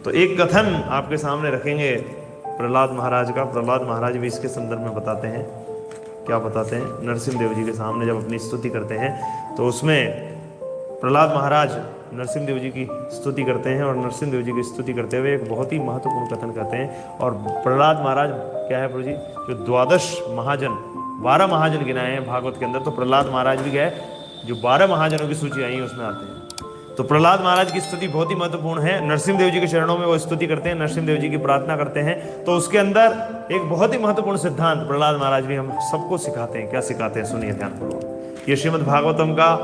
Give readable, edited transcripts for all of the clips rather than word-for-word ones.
तो एक कथन आपके सामने रखेंगे प्रहलाद महाराज का। प्रहलाद महाराज भी इसके संदर्भ में बताते हैं। क्या बताते हैं? नरसिंह देव जी के सामने जब अपनी स्तुति करते हैं तो उसमें प्रहलाद महाराज नरसिंह देव जी की स्तुति करते हैं, और नरसिंह देव जी की स्तुति करते हुए एक बहुत ही महत्वपूर्ण कथन करते हैं। और प्रहलाद महाराज क्या है प्रभु जी, जो 12 महाजन 12 महाजन गिनाए हैं भागवत के अंदर, तो प्रहलाद महाराज भी गए जो 12 महाजनों की सूची आई है उसमें आते हैं। तो प्रहलाद महाराज की स्तुति बहुत ही महत्वपूर्ण है। नरसिंह देव जी के चरणों में वो स्तुति करते हैं, नरसिंह देव जी की प्रार्थना करते हैं। तो उसके अंदर एक बहुत ही महत्वपूर्ण सिद्धांत प्रहलाद महाराज भी हम सबको सिखाते हैं। क्या सिखाते हैं? सुनिए ध्यानपूर्वक। ये श्रीमद् भागवतम का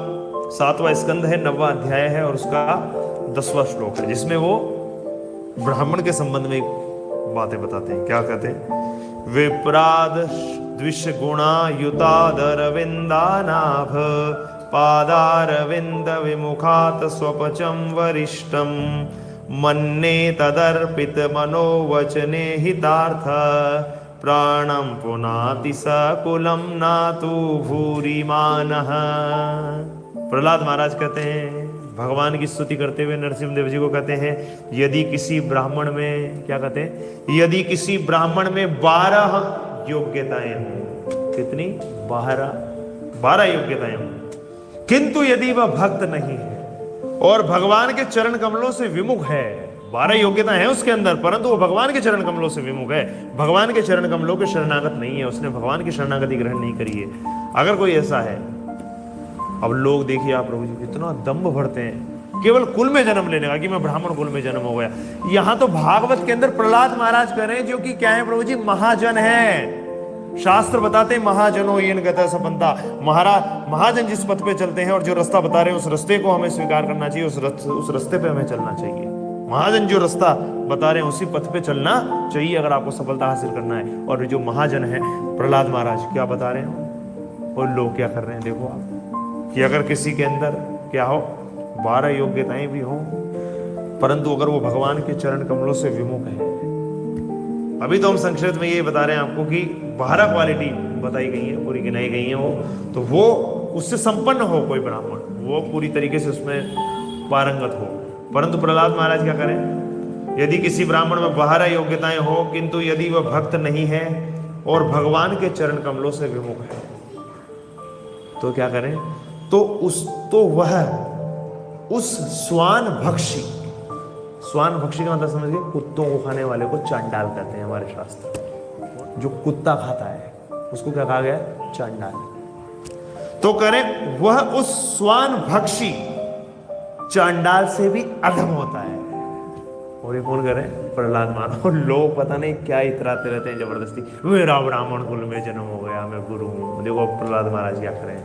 7वां स्कंद है, 9वां अध्याय है और उसका 10वां श्लोक है, जिसमें वो ब्राह्मण के संबंध में बातें बताते हैं। क्या कहते हैं? विप्राद द्विष गुणा युतादरविंदानाभ पादारविंद विमुखात स्वपचम वरिष्ठम मन्ने तदर्पित मनोवचने हितार्थ प्राणम पुनाति सकुलम नातु भूरिमानः। प्रहलाद महाराज कहते हैं, भगवान की स्तुति करते हुए नरसिंह देव जी को कहते हैं, यदि किसी ब्राह्मण में, क्या कहते हैं, यदि किसी ब्राह्मण में 12 योग्यताएं हों, कितनी? 12 योग्यताएं हों, किंतु यदि वह भक्त नहीं है और भगवान के चरण कमलों से विमुख है, 12 योग्यता है उसके अंदर, परंतु वो भगवान के चरण कमलों से विमुख है, भगवान के चरण कमलों के शरणागत नहीं है, उसने भगवान की शरणागति ग्रहण नहीं करी है। अगर कोई ऐसा है, अब लोग देखिए आप प्रभु जी इतना दम्भ भरते हैं केवल कुल में जन्म लेने का, कि मैं ब्राह्मण कुल में जन्म हो गया। यहां तो भागवत के अंदर प्रहलाद महाराज कह रहे हैं, जो कि क्या है प्रभु जी? महाजन है। शास्त्र बताते हैं महाजनों येन गतः सपंता, महाजन जिस पथ पे चलते हैं और जो रास्ता बता रहे हैं उस रास्ते को हमें स्वीकार करना चाहिए, उस रास्ते पे हमें चलना चाहिए। महाजन जो रास्ता बता रहे हैं उसी पथ पे चलना चाहिए अगर आपको सफलता हासिल करना है। और जो महाजन है प्रहलाद महाराज क्या बता रहे हैं, और लोग क्या कर रहे हैं देखो आप, कि अगर किसी के अंदर क्या हो, 12 योग्यताएं भी हो, परंतु अगर वो भगवान के चरण कमलों से विमुख है। अभी तो हम संक्षिप्त में ये बता रहे हैं आपको कि 12 क्वालिटी बताई गई है, पूरी गिनाई गई है वो, तो वो उससे संपन्न हो कोई ब्राह्मण, वो पूरी तरीके से उसमें पारंगत हो। परंतु प्रहलाद महाराज क्या करें? यदि किसी ब्राह्मण में 12 योग्यताएं हो, किंतु यदि वह भक्त नहीं है और भगवान के चरण कमलों से विमुख है, तो क्या करें? तो वह उस स्वान भक्षी का मतलब समझ गए, कुत्तों को खाने वाले को चांडाल कहते हैं हमारे शास्त्र। जो कुत्ता खाता है उसको क्या कहा गया? चांडाल। तो करें, वह उस स्वान भक्षी चांडाल से भी अधम होता है। और ये कौन करें? प्रहलाद महाराज। और लोग पता नहीं क्या इतराते रहते हैं जबरदस्ती, मेरा ब्राह्मण कुल में जन्म हो गया, मैं गुरु हूं। देखो प्रहलाद महाराज क्या करें,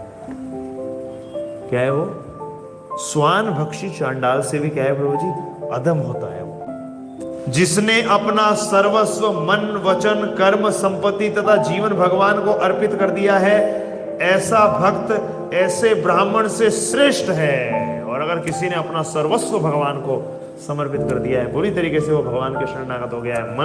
क्या है वो? स्वान भक्षी चांडाल से भी क्या है प्रभु जी? अधम होता है वो। जिसने अपना सर्वस्व मन वचन कर्म संपत्ति तथा जीवन भगवान को अर्पित कर दिया है, ऐसा भक्त ऐसे ब्राह्मण से श्रेष्ठ है। और अगर किसी ने अपना सर्वस्व भगवान को समर्पित कर दिया है, पूरी तरीके से वो भगवान के शरणागत हो गया है।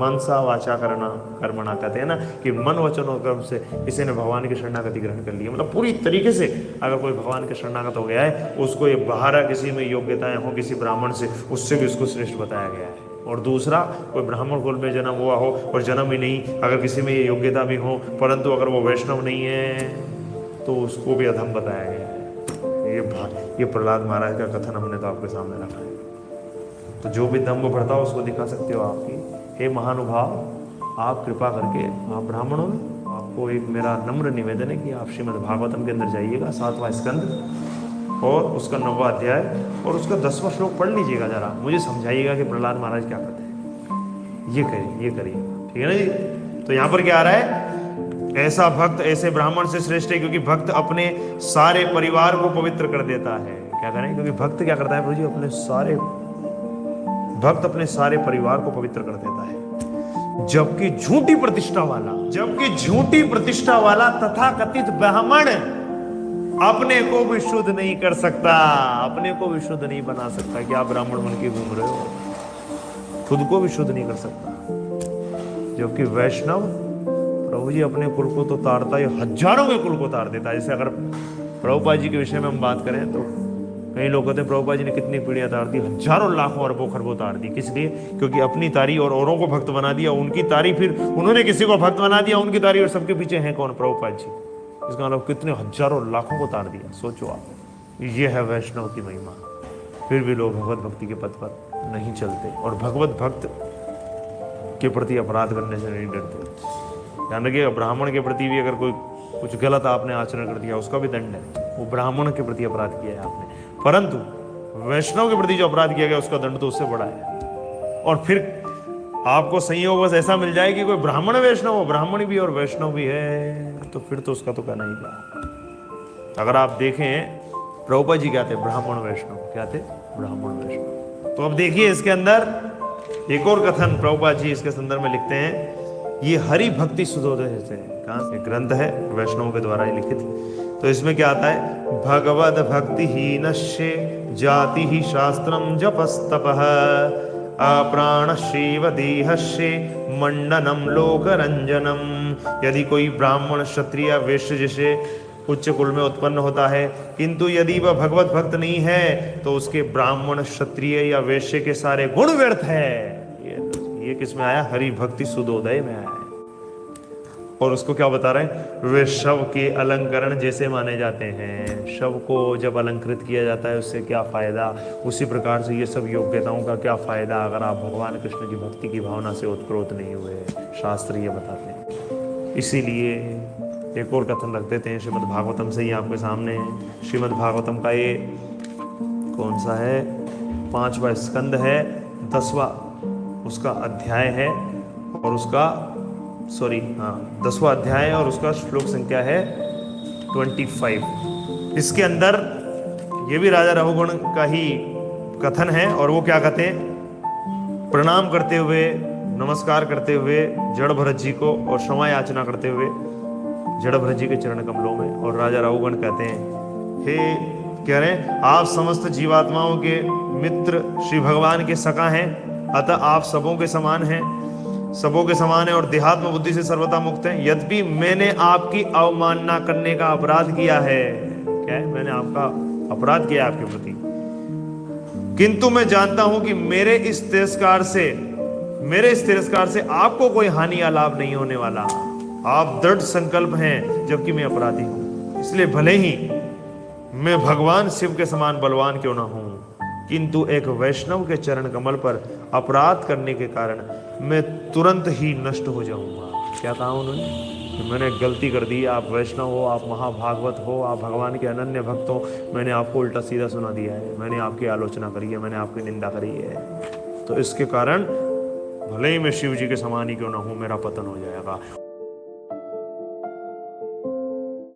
मनसा वाचा कर्मणा कहते हैं ना, कि मन वचन और कर्म से किसी ने भगवान की शरणागति ग्रहण कर ली है, मतलब पूरी तरीके से अगर कोई भगवान के शरणागत हो गया है, उसको ये 12 किसी में योग्यताएं हो किसी ब्राह्मण से, उससे भी उसको श्रेष्ठ बताया गया है। और दूसरा, कोई ब्राह्मण कुल में जन्म हुआ हो और जन्म ही नहीं, अगर किसी में ये योग्यता भी हो, परंतु अगर वो वैष्णव नहीं है तो उसको भी अधम बताया गया है। ये प्रहलाद महाराज का कथन हमने तो आपके सामने रखा है। तो जो भी दम्भ भरता हो उसको दिखा सकते हो आपकी। हे महानुभाव, आप कृपा करके, आप ब्राह्मणों में, आपको एक मेरा नम्र निवेदन है कि आप श्रीमद् भागवतम के अंदर जाइएगा, 7वां स्कंद और उसका 9वां अध्याय और उसका 10वां श्लोक पढ़ लीजिएगा। जरा मुझे समझाइएगा कि प्रहलाद महाराज क्या कहते हैं। ये करिए, ठीक है ना जी। तो यहाँ पर क्या आ रहा है? ऐसा भक्त ऐसे ब्राह्मण से श्रेष्ठ है, क्योंकि भक्त अपने सारे परिवार को पवित्र कर देता है। क्या करें? क्योंकि भक्त क्या करता है प्रभु जी? भक्त अपने सारे परिवार को पवित्र कर देता है। जबकि झूठी प्रतिष्ठा वाला तथा कथित ब्राह्मण अपने को भी शुद्ध नहीं कर सकता, अपने को भी शुद्ध नहीं बना सकता। क्या आप ब्राह्मण बन के घूम रहे हो? खुद को भी शुद्ध नहीं कर सकता। जबकि वैष्णव प्रभु जी अपने कुल को तो तारता है, हजारों के कुल को तार देता है। जैसे अगर प्रभुपाद जी के विषय में हम बात करें तो कई लोग कहते हैं प्रभुपाद जी ने कितनी पीढ़ियां तार दी, हजारों लाखों अरबों खरबों तार दी। किस लिए? क्योंकि अपनी तारी और औरों को भक्त बना दिया, उनकी तारी फिर उन्होंने किसी को भक्त बना दिया, उनकी तारी, और सबके पीछे हैं कौन? प्रभुपाद जी। इसका मतलब कितने हजारों लाखों को तार दिया। सोचो आप, ये है वैष्णव की महिमा। फिर भी लोग भगवत भक्ति के पथ पर नहीं चलते और भगवत भक्त के प्रति अपराध करने से नहीं डरते। ध्यान रखिएगा, ब्राह्मण के प्रति भी अगर कोई कुछ गलत आपने आचरण कर दिया, उसका भी दंड है। वो ब्राह्मण के प्रति अपराध किया है आपने, परंतु वैष्णव के प्रति जो अपराध किया गया उसका दंड तो उससे बड़ा है। और फिर आपको संयोग बस ऐसा मिल जाए कि कोई ब्राह्मण वैष्णव हो, ब्राह्मण भी और वैष्णव भी है, तो फिर तो उसका तो कहना ही क्या। अगर आप देखें प्रभुपाद जी क्या थे? ब्राह्मण वैष्णव। क्या थे? ब्राह्मण वैष्णव। तो अब देखिए इसके अंदर एक और कथन प्रभुपाद जी इसके संदर्भ में लिखते हैं। ये हरि भक्ति सुधोदय से, कहां से? ग्रंथ है वैष्णव के द्वारा ही लिखित। तो इसमें क्या आता है? भगवद भक्ति ही नश्ये जाति ही शास्त्रम जपस्तपः अप्राणशीव देहस्य मंडनम लोकरंजनम। यदि कोई ब्राह्मण क्षत्रिय वैश्य जैसे उच्च कुल में उत्पन्न होता है, किंतु यदि वह भगवत भक्त नहीं है तो उसके ब्राह्मण क्षत्रिय या वैश्य के सारे गुण व्यर्थ है। ये किस में आया? हरि भक्ति सुधोदय में आया है। और उसको क्या बता रहे हैं? वे शव के अलंकरण जैसे माने जाते हैं। शव को जब अलंकृत किया जाता है उससे क्या फायदा, उसी प्रकार से ये सब योग्यताओं का क्या फायदा अगर आप भगवान कृष्ण की भक्ति की भावना से उत्प्रोत नहीं हुए। शास्त्र ये बताते हैं। इसीलिए एक और कथन रख देते हैं श्रीमद् भागवतम से ही आपके सामने है। श्रीमद् भागवतम का ये कौन सा है? 5वां स्कंद है, 10वां उसका अध्याय है, और उसका 10वां अध्याय है, और उसका श्लोक संख्या है 25। इसके अंदर ये भी राजा रघुगण का ही कथन है। और वो क्या कहते हैं? प्रणाम करते हुए, नमस्कार करते हुए जड़ भरत जी को और क्षमा याचना करते हुए जड़ भरत जी के चरण कमलों में, और राजा रघुगण कहते हैं, हे कह रहे हैं, आप समस्त जीवात्माओं के मित्र श्री भगवान के सखा हैं, अतः आप सबों के समान हैं, सबों के समान है और देहात्म बुद्धि से सर्वथा मुक्त हैं। यद्यपि मैंने आपकी अवमानना करने का अपराध किया है। क्या है? मैंने आपका अपराध किया आपके प्रति, किंतु मैं जानता हूं कि मेरे इस तिरस्कार से आपको कोई हानि या लाभ नहीं होने वाला। आप दृढ़ संकल्प हैं, जबकि मैं अपराधी हूं। इसलिए भले ही मैं भगवान शिव के समान बलवान क्यों ना हूं, किंतु एक वैष्णव के चरण कमल पर अपराध करने के कारण मैं तुरंत ही नष्ट हो जाऊंगा। क्या कहा उन्होंने? कि मैंने गलती कर दी, आप वैष्णव हो, आप महाभागवत हो, आप भगवान के अनन्य भक्त हो, मैंने आपको उल्टा सीधा सुना दिया है, मैंने आपकी आलोचना करी है, मैंने आपकी निंदा करी है, तो इसके कारण भले ही मैं शिव जी के समान ही क्यों ना हूं, मेरा पतन हो जाएगा।